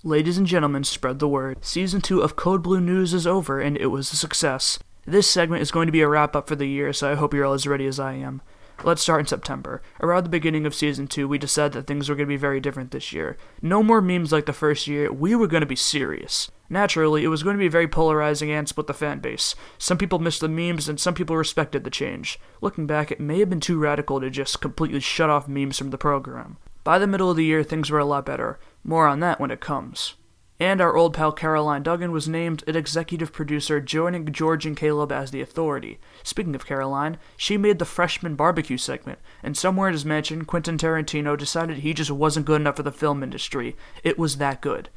Ladies and gentlemen, spread the word. Season 2 of Code Blue News is over, and it was a success. This segment is going to be a wrap-up for the year, so I hope you're all as ready as I am. Let's start in September. Around the beginning of Season 2, we decided that things were going to be very different this year. No more memes like the first year, we were going to be serious. Naturally, it was going to be very polarizing and split the fan base. Some people missed the memes, and some people respected the change. Looking back, it may have been too radical to just completely shut off memes from the program. By the middle of the year, things were a lot better. More on that when it comes. And our old pal Caroline Duggan was named an executive producer, joining George and Caleb as the authority. Speaking of Caroline, she made the freshman barbecue segment, and somewhere in his mansion, Quentin Tarantino decided he just wasn't good enough for the film industry. It was that good.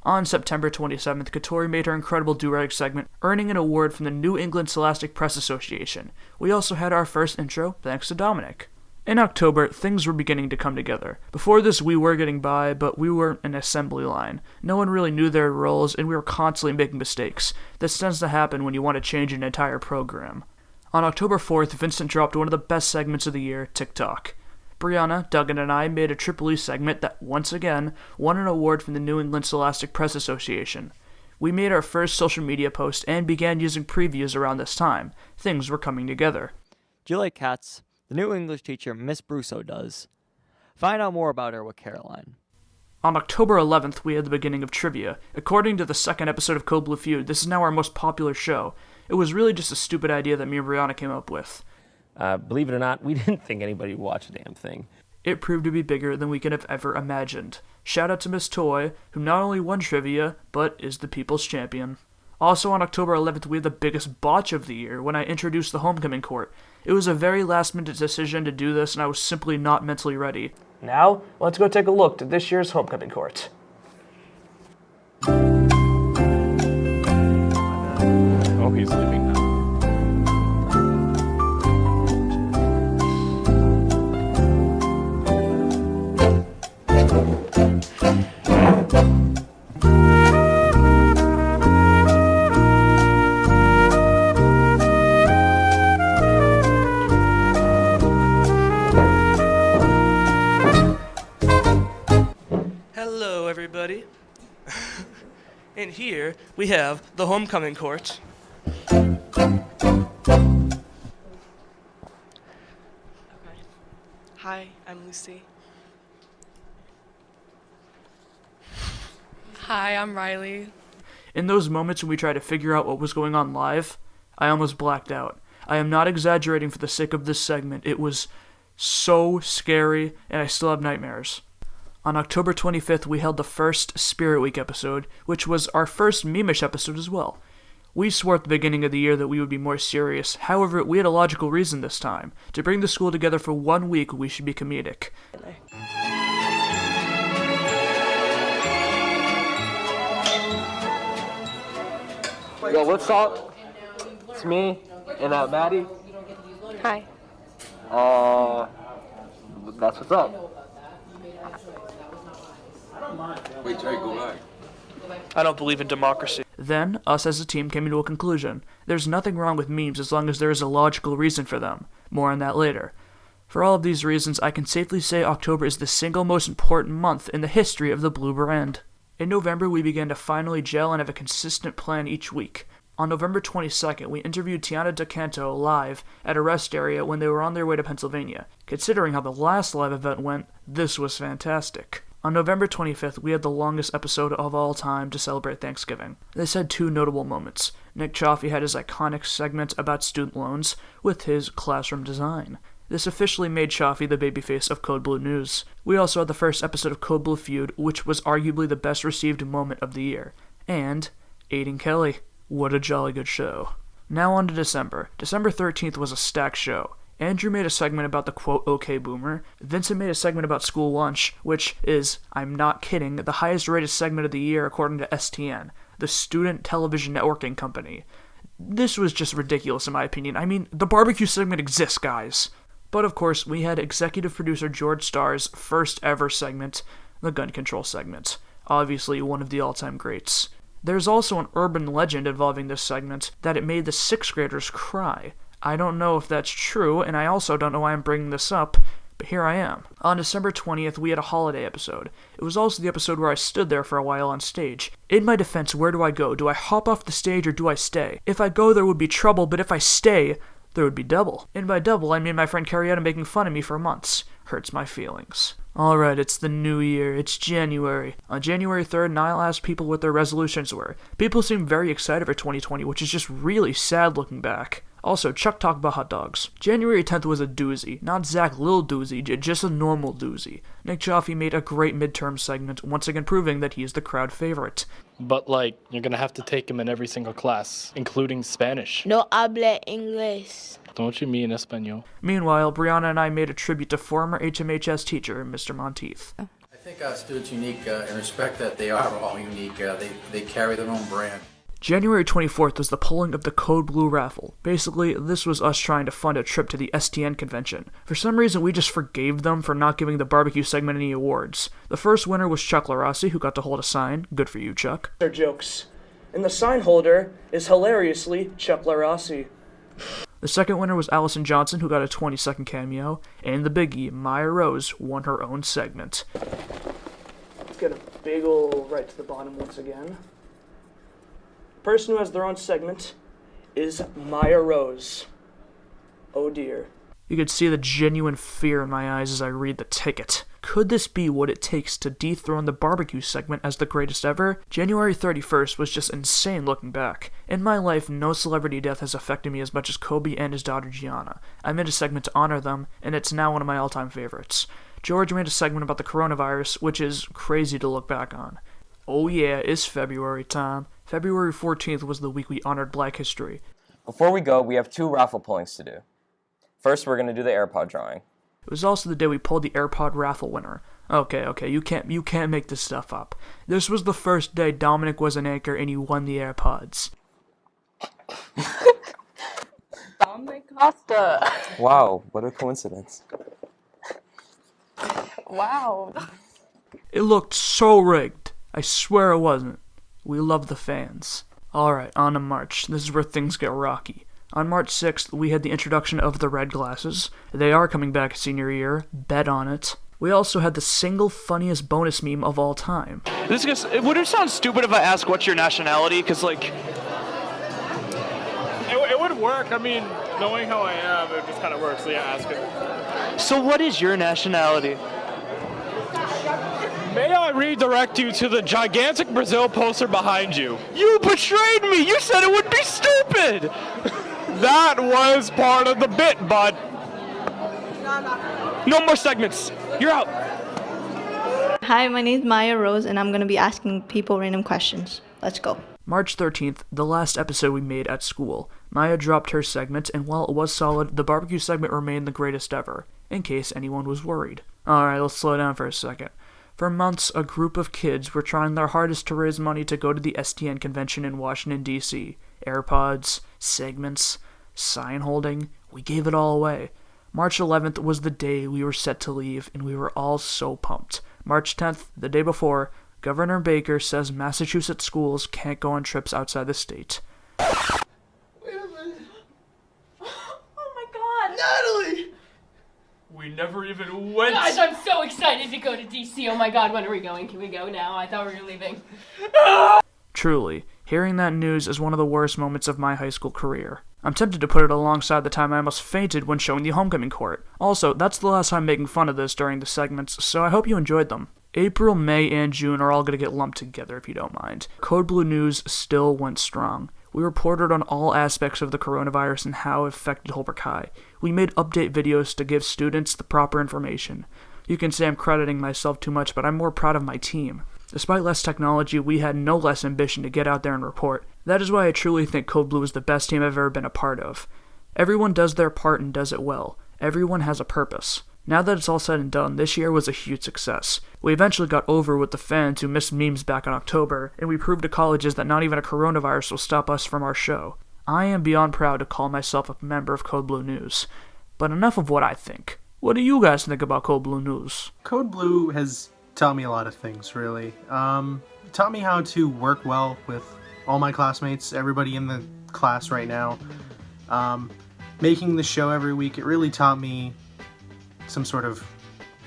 On September 27th, Katori made her incredible do-rag segment, earning an award from the New England Scholastic Press Association. We also had our first intro, thanks to Dominic. In October, things were beginning to come together. Before this, we were getting by, but we were an assembly line. No one really knew their roles, and we were constantly making mistakes. This tends to happen when you want to change an entire program. On October 4th, Vincent dropped one of the best segments of the year, TikTok. Brianna, Duggan, and I made a Triple E segment that, once again, won an award from the New England Scholastic Press Association. We made our first social media post and began using previews around this time. Things were coming together. Do you like cats? The new English teacher, Miss Brusso, does. Find out more about her with Caroline. On October 11th, we had the beginning of trivia. According to the second episode of Code Blue Feud, this is now our most popular show. It was really just a stupid idea that me and Brianna came up with. Believe it or not, we didn't think anybody would watch the damn thing. It proved to be bigger than we could have ever imagined. Shout out to Miss Toy, who not only won trivia, but is the people's champion. Also on October 11th, we had the biggest botch of the year when I introduced the homecoming court. It was a very last-minute decision to do this, and I was simply not mentally ready. Now, let's go take a look at this year's homecoming court. Oh, he's leaving now. Hello, everybody. And here we have the homecoming court. Okay. Hi, I'm Lucy. Hi, I'm Riley. In those moments when we tried to figure out what was going on live, I almost blacked out. I am not exaggerating for the sake of this segment. It was so scary, and I still have nightmares. On October 25th, we held the first Spirit Week episode, which was our first meme-ish episode as well. We swore at the beginning of the year that we would be more serious. However, we had a logical reason this time. To bring the school together for 1 week, we should be comedic. Yo, what's up? It's me and Maddie. Hi. That's what's up. Wait, Jerry, go back. I don't believe in democracy. Then, us as a team came into a conclusion. There's nothing wrong with memes as long as there is a logical reason for them. More on that later. For all of these reasons, I can safely say October is the single most important month in the history of the Blue brand. In November, we began to finally gel and have a consistent plan each week. On November 22nd, we interviewed Tiana DeCanto live at a rest area when they were on their way to Pennsylvania. Considering how the last live event went, this was fantastic. On November 25th, we had the longest episode of all time to celebrate Thanksgiving. This had two notable moments. Nick Chaffee had his iconic segment about student loans with his classroom design. This officially made Chaffee the babyface of Code Blue News. We also had the first episode of Code Blue Feud, which was arguably the best received moment of the year. And Aiden Kelly. What a jolly good show. Now on to December. December 13th was a stacked show. Andrew made a segment about the quote, okay boomer. Vincent made a segment about school lunch, which is, I'm not kidding, the highest rated segment of the year according to STN, the Student Television Networking Company. This was just ridiculous in my opinion. I mean, the barbecue segment exists, guys. But of course, we had executive producer George Starr's first ever segment, the gun control segment. Obviously one of the all-time greats. There's also an urban legend involving this segment that it made the 6th graders cry. I don't know if that's true, and I also don't know why I'm bringing this up, but here I am. On December 20th, we had a holiday episode. It was also the episode where I stood there for a while on stage. In my defense, where do I go? Do I hop off the stage or do I stay? If I go, there would be trouble, but if I stay, there would be double. And by double, I mean my friend Carrietta making fun of me for months. Hurts my feelings. Alright, it's the new year. It's January. On January 3rd, Niall asked people what their resolutions were. People seemed very excited for 2020, which is just really sad looking back. Also, Chuck talked about hot dogs. January 10th was a doozy. Not Zach Lil doozy, just a normal doozy. Nick Joffe made a great midterm segment, once again proving that he is the crowd favorite. But, like, you're gonna have to take him in every single class, including Spanish. No habla inglés. Don't you mean Espanol? Meanwhile, Brianna and I made a tribute to former HMHS teacher, Mr. Monteith. I think our students unique in respect that they are all unique. They carry their own brand. January 24th was the pulling of the Code Blue raffle. Basically, this was us trying to fund a trip to the STN convention. For some reason, we just forgave them for not giving the barbecue segment any awards. The first winner was Chuck LaRossi, who got to hold a sign. Good for you, Chuck. They're jokes. And the sign holder is hilariously Chuck LaRossi. The second winner was Allison Johnson, who got a 20-second cameo. And the biggie, Maya Rose, won her own segment. Let's get a big ol' right to the bottom once again. Person who has their own segment is Maya Rose. Oh dear. You could see the genuine fear in my eyes as I read the ticket. Could this be what it takes to dethrone the barbecue segment as the greatest ever? January 31st was just insane looking back. In my life, no celebrity death has affected me as much as Kobe and his daughter Gianna. I made a segment to honor them, and it's now one of my all-time favorites. George made a segment about the coronavirus, which is crazy to look back on. Oh yeah, it's February time. February 14th was the week we honored Black history. Before we go, we have 2 raffle pullings to do. First, we're going to do the AirPod drawing. It was also the day we pulled the AirPod raffle winner. Okay, you can't make this stuff up. This was the first day Dominic was an anchor and you won the AirPods. Dominic Costa. Wow, what a coincidence. Wow. It looked so rigged. I swear it wasn't. We love the fans. Alright, on to March. This is where things get rocky. On March 6th, we had the introduction of the red glasses. They are coming back senior year. Bet on it. We also had the single funniest bonus meme of all time. Would it sound stupid if I ask what's your nationality? Because, like... It would work. I mean, knowing how I am, it just kind of works. So yeah, ask it. So what is your nationality? May I redirect you to the gigantic Brazil poster behind you? You betrayed me! You said it would be stupid! That was part of the bit, bud. No more segments. You're out. Hi, my name is Maya Rose, and I'm going to be asking people random questions. Let's go. March 13th, the last episode we made at school. Maya dropped her segment, and while it was solid, the barbecue segment remained the greatest ever, in case anyone was worried. Alright, let's slow down for a second. For months, a group of kids were trying their hardest to raise money to go to the STN convention in Washington, D.C. AirPods, segments, sign holding, we gave it all away. March 11th was the day we were set to leave, and we were all so pumped. March 10th, the day before, Governor Baker says Massachusetts schools can't go on trips outside the state. Wait a minute. Oh my god. Natalie! We never even went. Guys, I'm so excited to go to DC. Oh my god, when are we going? Can we go now? I thought we were leaving. Truly, hearing that news is one of the worst moments of my high school career. I'm tempted to put it alongside the time I almost fainted when showing the homecoming court. Also, that's the last time making fun of this during the segments, so I hope you enjoyed them. April, May, and June are all going to get lumped together if you don't mind. Code Blue News still went strong. We reported on all aspects of the coronavirus and how it affected Holbrook High. We made update videos to give students the proper information. You can say I'm crediting myself too much, but I'm more proud of my team. Despite less technology, we had no less ambition to get out there and report. That is why I truly think Code Blue is the best team I've ever been a part of. Everyone does their part and does it well. Everyone has a purpose. Now that it's all said and done, this year was a huge success. We eventually got over with the fans who missed memes back in October, and we proved to colleges that not even a coronavirus will stop us from our show. I am beyond proud to call myself a member of Code Blue News. But enough of what I think. What do you guys think about Code Blue News? Code Blue has taught me a lot of things, really. Taught me how to work well with all my classmates, everybody in the class right now. Making the show every week, it really taught me some sort of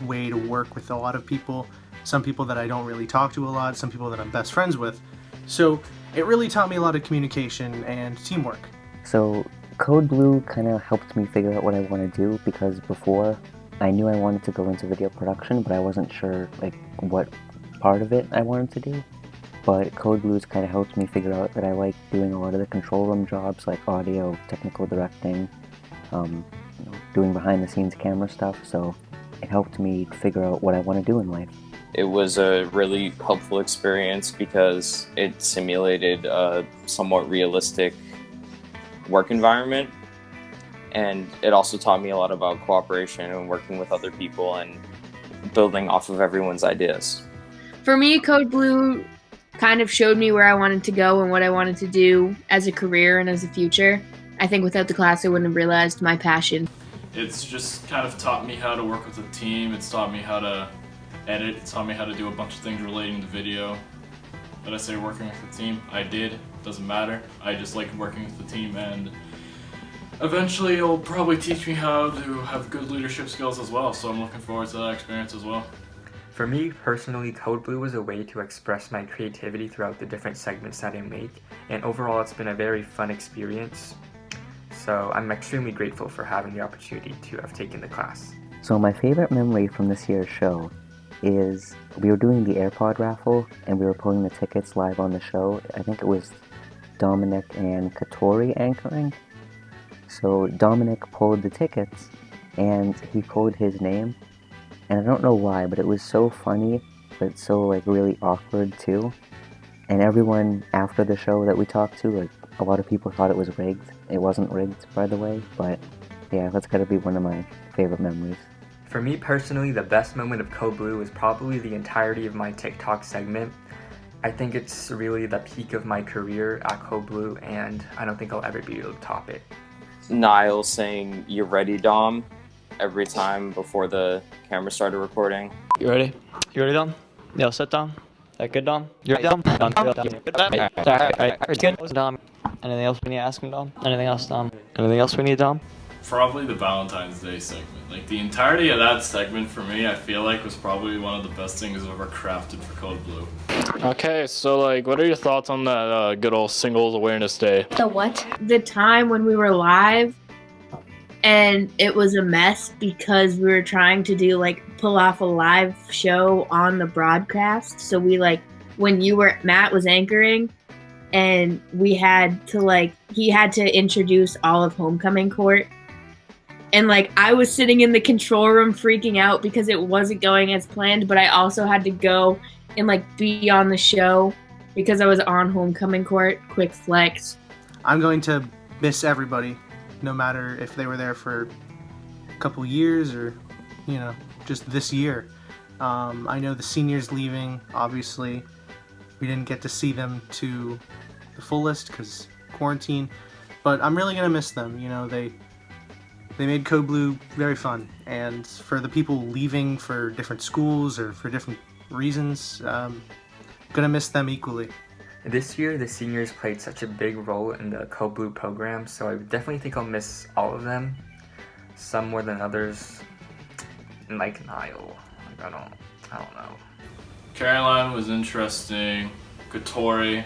way to work with a lot of people. Some people that I don't really talk to a lot, some people that I'm best friends with. So it really taught me a lot of communication and teamwork. So Code Blue kind of helped me figure out what I want to do, because before I knew I wanted to go into video production, but I wasn't sure like what part of it I wanted to do. But Code Blue's kind of helped me figure out that I like doing a lot of the control room jobs, like audio, technical directing, doing behind the scenes camera stuff. So it helped me figure out what I want to do in life. It was a really helpful experience because it simulated a somewhat realistic work environment, and it also taught me a lot about cooperation and working with other people and building off of everyone's ideas. For me, Code Blue kind of showed me where I wanted to go and what I wanted to do as a career and as a future. I think without the class I wouldn't have realized my passion. It's just kind of taught me how to work with a team. It's taught me how to edit. It's taught me how to do a bunch of things relating to video. Did I say working with the team? I did. Doesn't matter. I just like working with the team, and eventually it'll probably teach me how to have good leadership skills as well, so I'm looking forward to that experience as well. For me personally, Code Blue was a way to express my creativity throughout the different segments that I make, and overall it's been a very fun experience. So I'm extremely grateful for having the opportunity to have taken the class. So my favorite memory from this year's show is we were doing the AirPod raffle and we were pulling the tickets live on the show. I think it was Dominic and Katori anchoring. So Dominic pulled the tickets and he pulled his name, and I don't know why, but it was so funny, but so like really awkward too. And everyone after the show that we talked to, like a lot of people thought it was rigged. It wasn't rigged, by the way, but yeah, that's gotta be one of my favorite memories. For me personally, the best moment of Code Blue was probably the entirety of my TikTok segment. I think it's really the peak of my career at Code Blue, and I don't think I'll ever be able to top it. Niall saying, "You ready, Dom?" every time before the camera started recording. You ready? You ready, Dom? Yeah, sit down. That good, Dom? You ready, Dom? Dom. Alright, good. Dom. Anything else we need to ask him, Dom? Anything else, Dom? Anything else we need, Dom? Probably the Valentine's Day segment. Like, the entirety of that segment for me, I feel like was probably one of the best things I've ever crafted for Code Blue. Okay, so like, what are your thoughts on that good old Singles Awareness Day? The what? The time when we were live, and it was a mess because we were trying to do pull off a live show on the broadcast. So we when Matt was anchoring, and we had to he had to introduce all of Homecoming Court. And I was sitting in the control room freaking out because it wasn't going as planned, but I also had to go and be on the show because I was on Homecoming Court. Quick flex. I'm going to miss everybody, no matter if they were there for a couple years or, just this year. I know the seniors leaving, obviously. We didn't get to see them to the fullest because quarantine, but I'm really going to miss them. They made Code Blue very fun, and for the people leaving for different schools or for different reasons, gonna miss them equally. This year, the seniors played such a big role in the Code Blue program, so I definitely think I'll miss all of them. Some more than others, like Niall. I don't know. Caroline was interesting. Katori.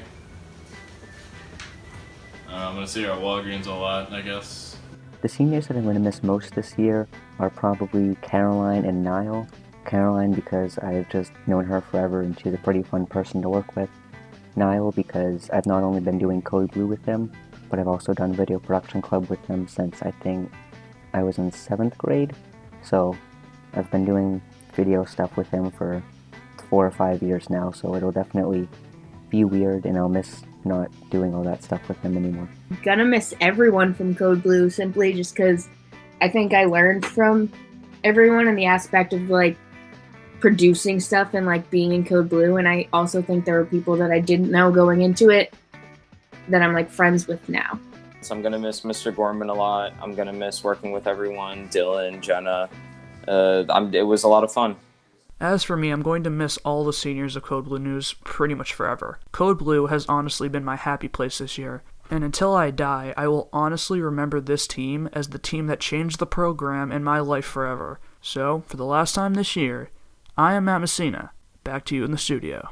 I'm gonna see her at Walgreens a lot, I guess. The seniors that I'm going to miss most this year are probably Caroline and Niall. Caroline because I've just known her forever and she's a pretty fun person to work with. Niall because I've not only been doing Code Blue with him, but I've also done Video Production Club with him since I think I was in 7th grade. So I've been doing video stuff with him for 4 or 5 years now, so it'll definitely be weird and I'll miss not doing all that stuff with him anymore. Gonna miss everyone from Code Blue simply just because I think I learned from everyone in the aspect of producing stuff and being in Code Blue, and I also think there were people that I didn't know going into it that I'm friends with now. So I'm gonna miss Mr. Gorman a lot. I'm gonna miss working with everyone, Dylan, Jenna. It was a lot of fun. As for me, I'm going to miss all the seniors of Code Blue News pretty much forever. Code Blue has honestly been my happy place this year, and until I die, I will honestly remember this team as the team that changed the program and my life forever. So, for the last time this year, I am Matt Messina. Back to you in the studio.